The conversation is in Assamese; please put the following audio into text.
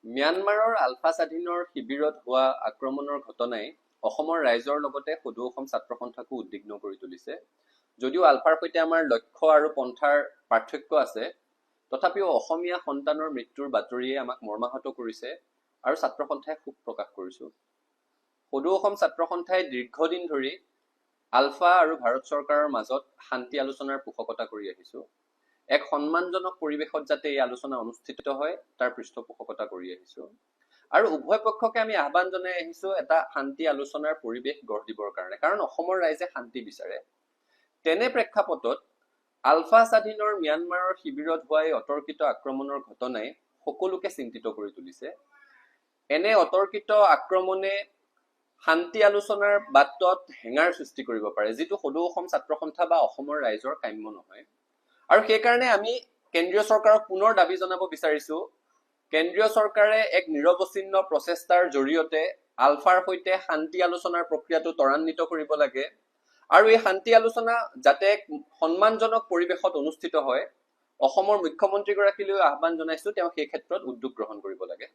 ম্যানমাৰৰ আলফা স্বাধীনৰ শিবিৰত হোৱা আক্ৰমণৰ ঘটনাই অসমৰ ৰাইজৰ লগতে সদৌ অসম ছাত্ৰ সন্থাকো উদ্বিগ্ন কৰি তুলিছে। যদিও আলফাৰ সৈতে আমাৰ লক্ষ্য আৰু পন্থাৰ পাৰ্থক্য আছে, তথাপিও অসমীয়া সন্তানৰ মৃত্যুৰ বাতৰিয়ে আমাক মৰ্মাহত কৰিছে আৰু ছাত্ৰ সন্থাই শোক প্ৰকাশ কৰিছো। সদৌ অসম ছাত্ৰ সন্থাই দীৰ্ঘদিন ধৰি আলফা আৰু ভাৰত চৰকাৰৰ মাজত শান্তি আলোচনাৰ পোষকতা কৰি আহিছো। এক সন্মানজনক পৰিৱেশত যাতে এই আলোচনা অনুষ্ঠিত হয় তাৰ পৃষ্ঠপোষকতা কৰি আহিছো আৰু উভয় পক্ষকে আমি আহ্বান জনাই আহিছো এটা শান্তি আলোচনাৰ পৰিৱেশ গঢ় দিবৰ কাৰণে, কাৰণ অসমৰ ৰাইজে শান্তি বিচাৰে। তেনে প্ৰেক্ষাপটত আলফা স্বাধীনৰ ম্যানমাৰৰ শিবিৰত হোৱা এই অতৰ্কিত আক্ৰমণৰ ঘটনাই সকলোকে চিন্তিত কৰি তুলিছে। এনে অতৰ্কিত আক্ৰমণে শান্তি আলোচনাৰ বাটত হেঙাৰ সৃষ্টি কৰিব পাৰে, যিটো সদৌ অসম ছাত্ৰ সন্থা বা অসমৰ ৰাইজৰ কাম্য নহয়। আৰু সেইকাৰণে আমি কেন্দ্ৰীয় চৰকাৰক পুনৰ দাবী জনাব বিচাৰিছো, কেন্দ্ৰীয় চৰকাৰে এক নিৰৱচ্ছিন্ন প্ৰচেষ্টাৰ জৰিয়তে আলফাৰ সৈতে শান্তি আলোচনাৰ প্ৰক্ৰিয়াটো ত্বৰান্বিত কৰিব লাগে আৰু এই শান্তি আলোচনা যাতে এক সন্মানজনক পৰিৱেশত অনুষ্ঠিত হয়। অসমৰ মুখ্যমন্ত্ৰীগৰাকীলৈ আহ্বান জনাইছো, তেওঁ সেই ক্ষেত্ৰত উদ্যোগ গ্ৰহণ কৰিব লাগে।